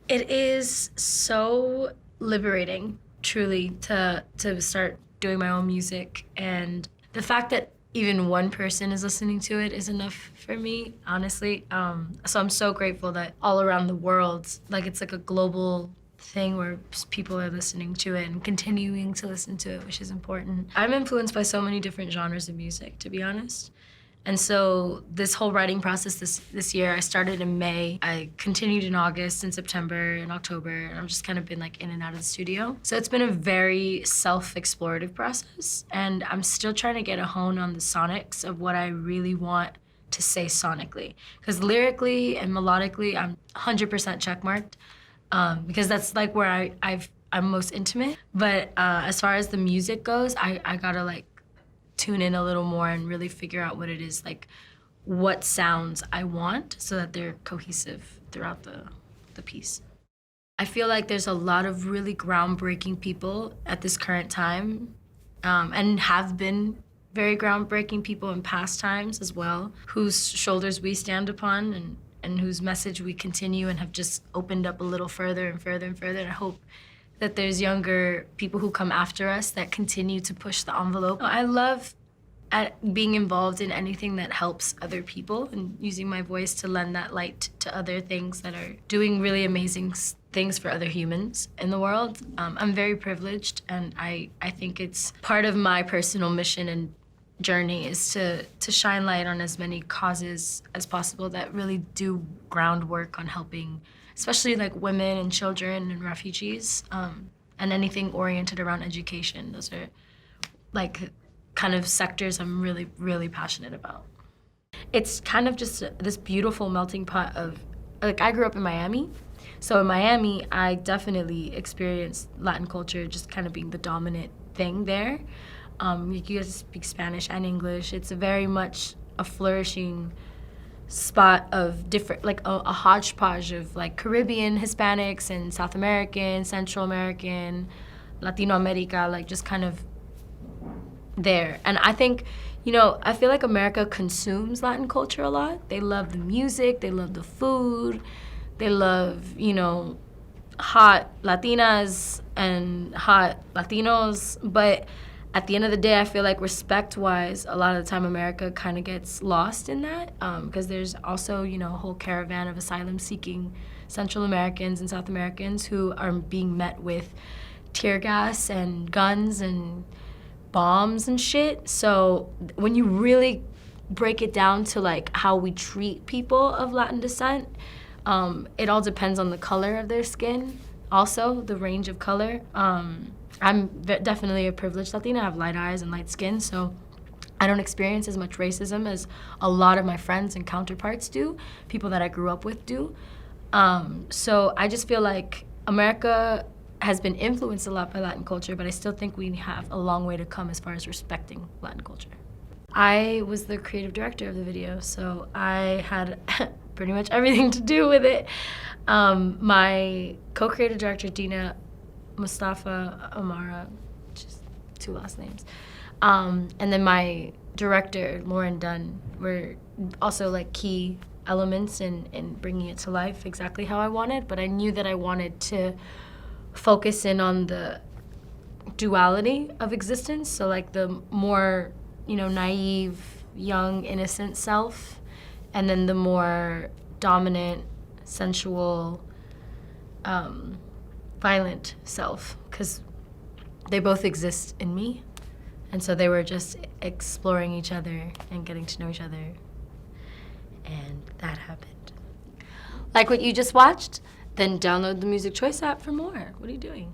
It is so liberating, truly, to start doing my own music. And the fact that even one person is listening to it is enough for me, honestly. So I'm so grateful that all around the world, like it's like a global thing where people are listening to it and continuing to listen to it, which is important. I'm influenced by so many different genres of music, to be honest. And so this whole writing process this year, I started in May. I continued in August and September and October, and I've just kind of been like in and out of the studio. So it's been a very self-explorative process, and I'm still trying to get a hone on the sonics of what I really want to say sonically. Because lyrically and melodically, I'm 100% checkmarked, because that's like where I'm most intimate. But as far as the music goes, I gotta like tune in a little more and really figure out what it is, like what sounds I want so that they're cohesive throughout the piece. I feel like there's a lot of really groundbreaking people at this current time, and have been very groundbreaking people in past times as well, whose shoulders we stand upon and whose message we continue and have just opened up a little further and further and further. And I hope that there's younger people who come after us that continue to push the envelope. I love at being involved in anything that helps other people and using my voice to lend that light to other things that are doing really amazing things for other humans in the world. I'm very privileged, and I think it's part of my personal mission and journey is to shine light on as many causes as possible that really do groundwork on helping, especially like women and children and refugees, and anything oriented around education. Those are like kind of sectors I'm really, really passionate about. It's kind of just this beautiful melting pot of, like I grew up in Miami. So in Miami, I definitely experienced Latin culture just kind of being the dominant thing there. You guys speak Spanish and English. It's very much a flourishing spot of different, like a hodgepodge of like Caribbean Hispanics and South American, Central American, Latino America, like just kind of there. And I think, I feel like America consumes Latin culture a lot. They love the music, they love the food, they love, hot Latinas and hot Latinos, but at the end of the day, I feel like respect-wise, a lot of the time America kind of gets lost in that, because there's also, a whole caravan of asylum-seeking Central Americans and South Americans who are being met with tear gas and guns and bombs and shit. So when you really break it down to like how we treat people of Latin descent, it all depends on the color of their skin, also the range of color. I'm definitely a privileged Latina. I have light eyes and light skin, so I don't experience as much racism as a lot of my friends and counterparts do, people that I grew up with do. So I just feel like America has been influenced a lot by Latin culture, but I still think we have a long way to come as far as respecting Latin culture. I was the creative director of the video, so I had pretty much everything to do with it. My co-creative director, Dina Mustafa Amara, just two last names. And then my director, Lauren Dunn, were also like key elements in bringing it to life exactly how I wanted, but I knew that I wanted to focus in on the duality of existence, so like the more, naive, young, innocent self, and then the more dominant, sensual, violent self, because they both exist in me. And so they were just exploring each other and getting to know each other. And that happened. Like what you just watched? Then download the Music Choice app for more. What are you doing?